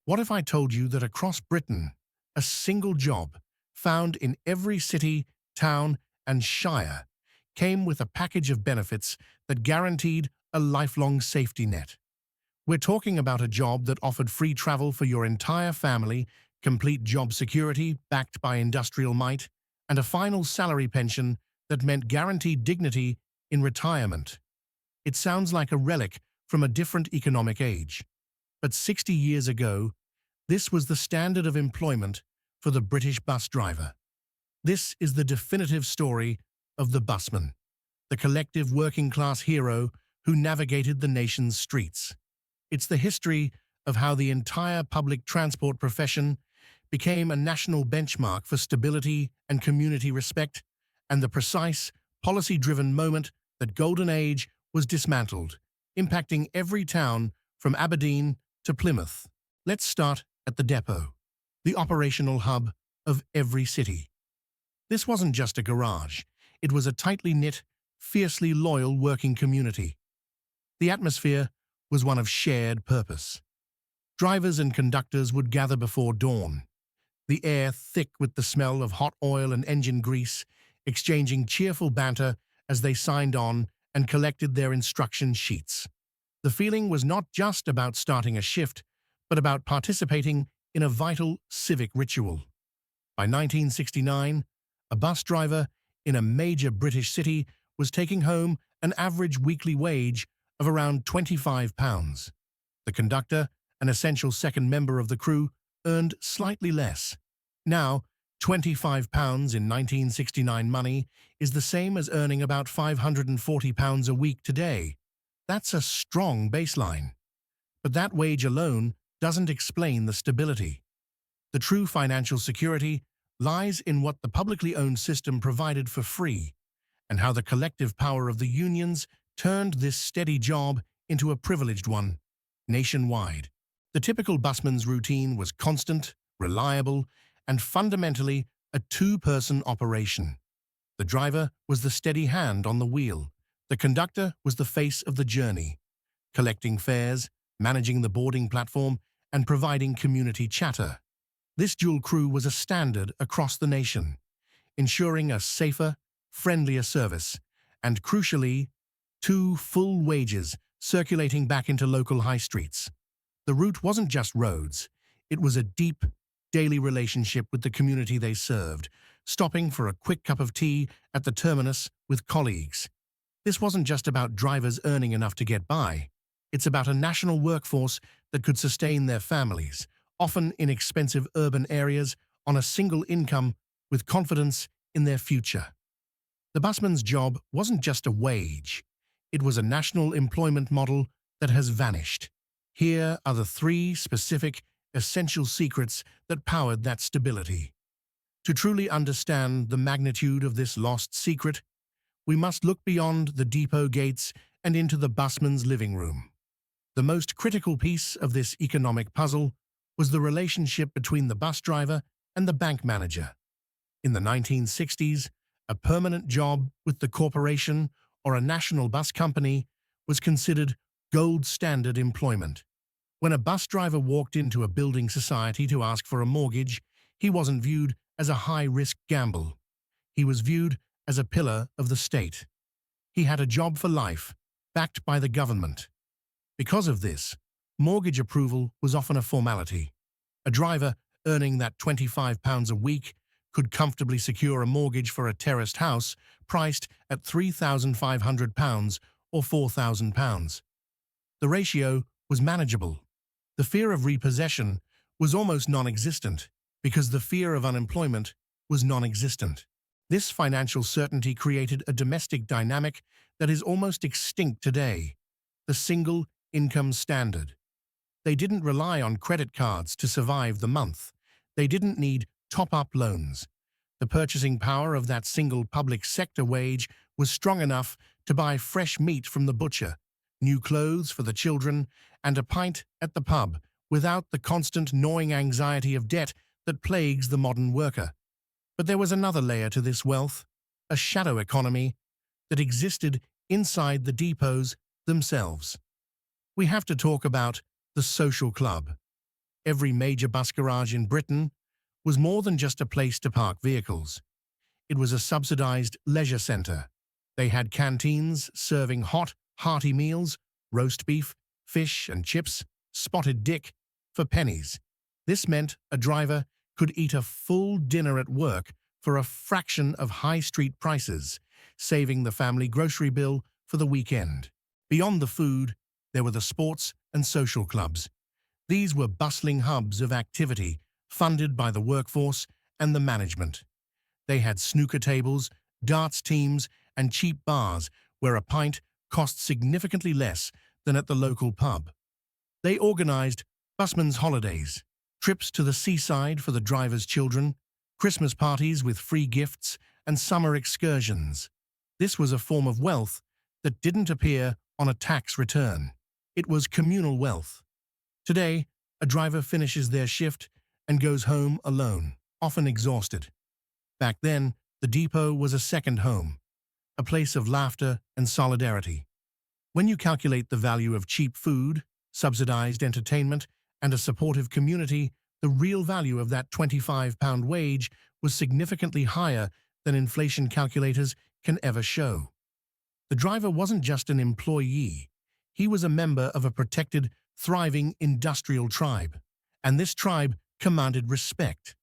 What if I told you that across Britain, a single job, found in every city, town, and shire, came with a package of benefits that guaranteed a lifelong safety net? We're talking about a job that offered free travel for your entire family, complete job security backed by industrial might, and a final salary pension that meant guaranteed dignity in retirement. It sounds like a relic from a different economic age. But 60 years ago, this was the standard of employment for the British bus driver. This is the definitive story of the busman, the collective working-class hero who navigated the nation's streets. It's the history of how the entire public transport profession became a national benchmark for stability and community respect, and the precise, policy-driven moment that Golden Age was dismantled, impacting every town from Aberdeen to Plymouth. Let's start at the depot, the operational hub of every city. This wasn't just a garage. It was a tightly knit, fiercely loyal working community. The atmosphere was one of shared purpose. Drivers and conductors would gather before dawn, the air thick with the smell of hot oil and engine grease, exchanging cheerful banter as they signed on and collected their instruction sheets. The feeling was not just about starting a shift, but about participating in a vital civic ritual. By 1969, a bus driver in a major British city was taking home an average weekly wage of around £25. The conductor, an essential second member of the crew, earned slightly less. Now, £25 in 1969 money is the same as earning about £540 a week today. That's a strong baseline. But that wage alone doesn't explain the stability. The true financial security lies in what the publicly owned system provided for free, and how the collective power of the unions turned this steady job into a privileged one, nationwide. The typical busman's routine was constant, reliable, and fundamentally a two-person operation. The driver was the steady hand on the wheel. The conductor was the face of the journey, collecting fares, managing the boarding platform, and providing community chatter. This dual crew was a standard across the nation, ensuring a safer, friendlier service, and crucially, two full wages circulating back into local high streets. The route wasn't just roads, it was a deep, daily relationship with the community they served, stopping for a quick cup of tea at the terminus with colleagues. This wasn't just about drivers earning enough to get by. It's about a national workforce that could sustain their families, often in expensive urban areas, on a single income with confidence in their future. The busman's job wasn't just a wage. It was a national employment model that has vanished. Here are the three specific, essential secrets that powered that stability. To truly understand the magnitude of this lost secret, we must look beyond the depot gates and into the busman's living room. The most critical piece of this economic puzzle was the relationship between the bus driver and the bank manager. In the 1960s, a permanent job with the corporation or a national bus company was considered gold standard employment. When a bus driver walked into a building society to ask for a mortgage, he wasn't viewed as a high-risk gamble. He was viewed as a pillar of the state. He had a job for life, backed by the government. Because of this, mortgage approval was often a formality. A driver earning that £25 a week could comfortably secure a mortgage for a terraced house priced at £3,500 or £4,000. The ratio was manageable. The fear of repossession was almost non-existent because the fear of unemployment was non-existent. This financial certainty created a domestic dynamic that is almost extinct today, the single income standard. They didn't rely on credit cards to survive the month. They didn't need top-up loans. The purchasing power of that single public sector wage was strong enough to buy fresh meat from the butcher, new clothes for the children, and a pint at the pub without the constant gnawing anxiety of debt that plagues the modern worker. But there was another layer to this wealth, a shadow economy that existed inside the depots themselves. We have to talk about the social club. Every major bus garage in Britain was more than just a place to park vehicles. It was a subsidized leisure center. They had canteens serving hot, hearty meals, roast beef, fish and chips, spotted dick, for pennies. This meant a driver could eat a full dinner at work for a fraction of high street prices, saving the family grocery bill for the weekend. Beyond the food, there were the sports and social clubs. These were bustling hubs of activity funded by the workforce and the management. They had snooker tables, darts teams, and cheap bars where a pint cost significantly less than at the local pub. They organized busmen's holidays, trips to the seaside for the drivers' children, Christmas parties with free gifts, and summer excursions. This was a form of wealth that didn't appear on a tax return. It was communal wealth. Today, a driver finishes their shift and goes home alone, often exhausted. Back then, the depot was a second home, a place of laughter and solidarity. When you calculate the value of cheap food, subsidized entertainment, and a supportive community, the real value of that £25 wage was significantly higher than inflation calculators can ever show. The driver wasn't just an employee. He was a member of a protected, thriving industrial tribe, and this tribe commanded respect.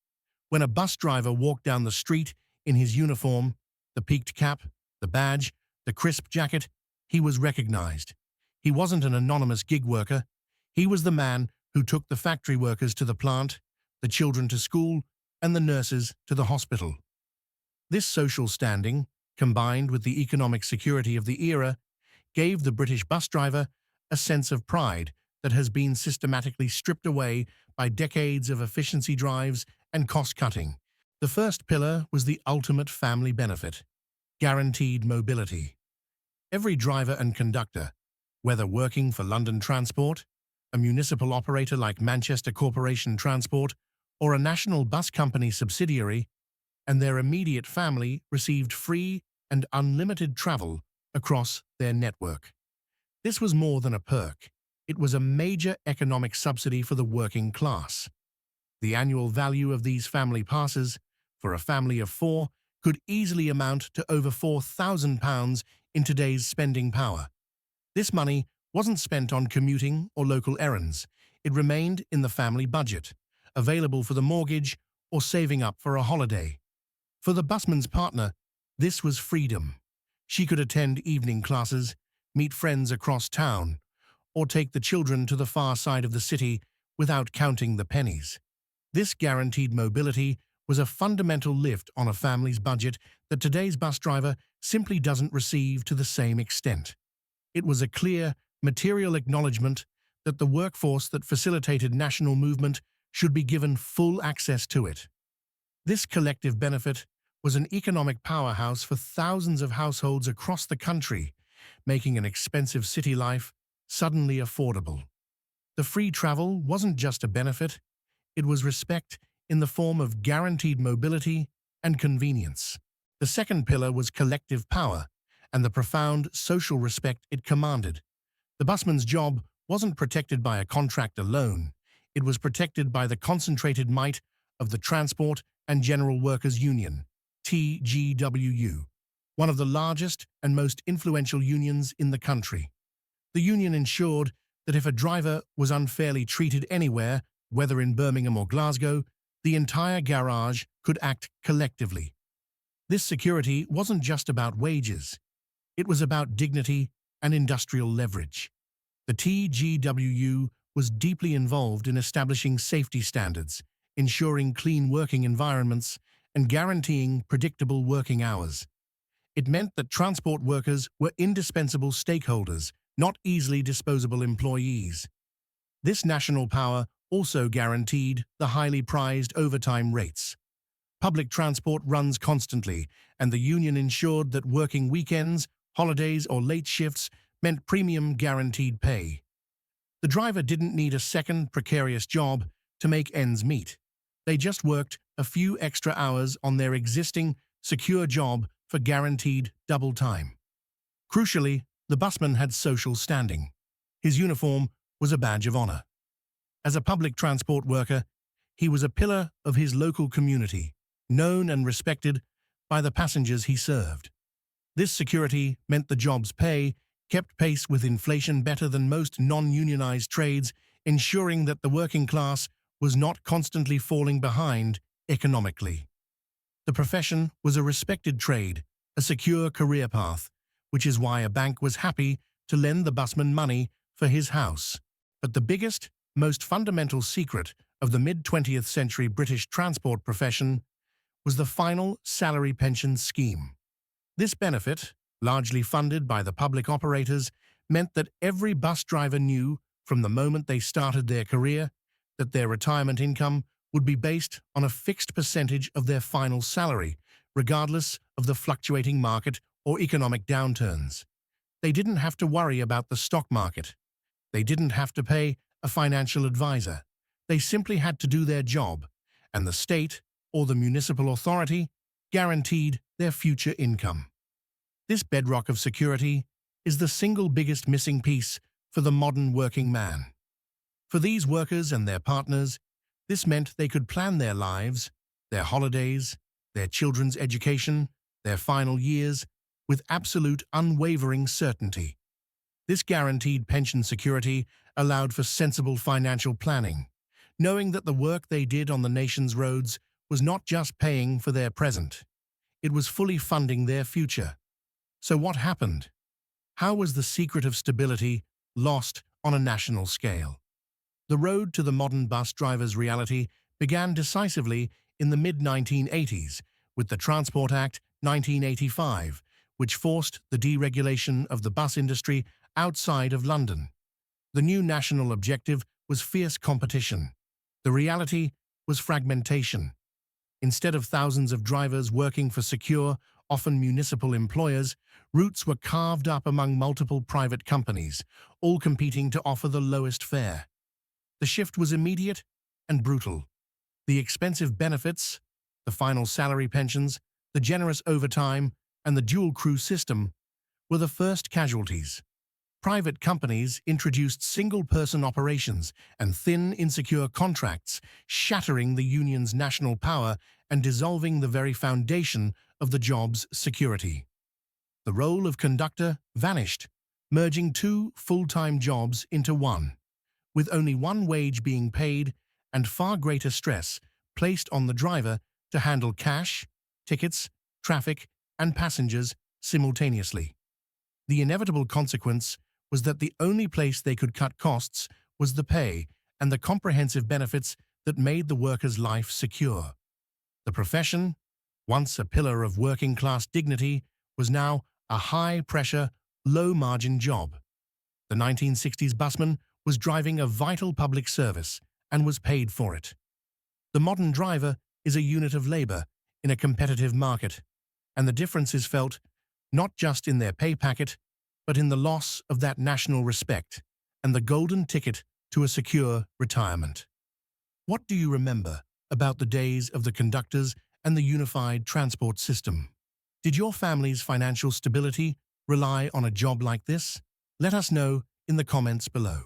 When a bus driver walked down the street in his uniform, the peaked cap, the badge, the crisp jacket, he was recognized. He wasn't an anonymous gig worker. He was the man who took the factory workers to the plant, the children to school, and the nurses to the hospital. This social standing, combined with the economic security of the era, gave the British bus driver a sense of pride that has been systematically stripped away by decades of efficiency drives and cost-cutting. The first pillar was the ultimate family benefit: guaranteed mobility. Every driver and conductor, whether working for London Transport, a municipal operator like Manchester Corporation Transport, or a national bus company subsidiary, and their immediate family received free and unlimited travel across their network. This was more than a perk. It was a major economic subsidy for the working class. The annual value of these family passes, for a family of four, could easily amount to over £4,000 in today's spending power. This money wasn't spent on commuting or local errands. It remained in the family budget, available for the mortgage or saving up for a holiday. For the busman's partner, this was freedom. She could attend evening classes, meet friends across town, or take the children to the far side of the city without counting the pennies. This guaranteed mobility was a fundamental lift on a family's budget that today's bus driver simply doesn't receive to the same extent. It was a clear, material acknowledgement that the workforce that facilitated national movement should be given full access to it. This collective benefit was an economic powerhouse for thousands of households across the country, making an expensive city life suddenly affordable. The free travel wasn't just a benefit, it was respect in the form of guaranteed mobility and convenience. The second pillar was collective power and the profound social respect it commanded. The busman's job wasn't protected by a contract alone. It was protected by the concentrated might of the Transport and General Workers Union, TGWU, one of the largest and most influential unions in the country. The union ensured that if a driver was unfairly treated anywhere, whether in Birmingham or Glasgow, the entire garage could act collectively. This security wasn't just about wages. It was about dignity and industrial leverage. The TGWU was deeply involved in establishing safety standards, ensuring clean working environments, and guaranteeing predictable working hours. It meant that transport workers were indispensable stakeholders, not easily disposable employees. This national power also guaranteed the highly prized overtime rates. Public transport runs constantly, and the union ensured that working weekends, holidays, or late shifts meant premium guaranteed pay. The driver didn't need a second precarious job to make ends meet. They just worked a few extra hours on their existing, secure job for guaranteed double time. Crucially, the busman had social standing. His uniform was a badge of honor. As a public transport worker, he was a pillar of his local community, known and respected by the passengers he served. This security meant the job's pay kept pace with inflation better than most non-unionized trades, ensuring that the working class was not constantly falling behind economically. The profession was a respected trade, a secure career path, which is why a bank was happy to lend the busman money for his house. But the biggest, most fundamental secret of the mid-20th century British transport profession was the final salary pension scheme. This benefit, largely funded by the public operators, meant that every bus driver knew from the moment they started their career that their retirement income would be based on a fixed percentage of their final salary, regardless of the fluctuating market or economic downturns. They didn't have to worry about the stock market. They didn't have to pay a financial advisor. They simply had to do their job, and the state or the municipal authority guaranteed their future income. This bedrock of security is the single biggest missing piece for the modern working man. For these workers and their partners, this meant they could plan their lives, their holidays, their children's education, their final years, with absolute unwavering certainty. This guaranteed pension security allowed for sensible financial planning, knowing that the work they did on the nation's roads was not just paying for their present, it was fully funding their future. So what happened? How was the secret of stability lost on a national scale? The road to the modern bus driver's reality began decisively in the mid-1980s with the Transport Act 1985, which forced the deregulation of the bus industry outside of London. The new national objective was fierce competition. The reality was fragmentation. Instead of thousands of drivers working for secure, often municipal employers, routes were carved up among multiple private companies, all competing to offer the lowest fare. The shift was immediate and brutal. The expensive benefits, the final salary pensions, the generous overtime, and the dual crew system were the first casualties. Private companies introduced single-person operations and thin, insecure contracts, shattering the union's national power and dissolving the very foundation of the job's security. The role of conductor vanished, merging two full-time jobs into one, with only one wage being paid and far greater stress placed on the driver to handle cash, tickets, traffic, and passengers simultaneously. The inevitable consequence was that the only place they could cut costs was the pay and the comprehensive benefits that made the worker's life secure. The profession, once a pillar of working-class dignity, was now a high-pressure, low-margin job. The 1960s busman was driving a vital public service and was paid for it. The modern driver is a unit of labor in a competitive market, and the difference is felt not just in their pay packet, but in the loss of that national respect and the golden ticket to a secure retirement. What do you remember about the days of the conductors and the unified transport system? Did your family's financial stability rely on a job like this? Let us know in the comments below.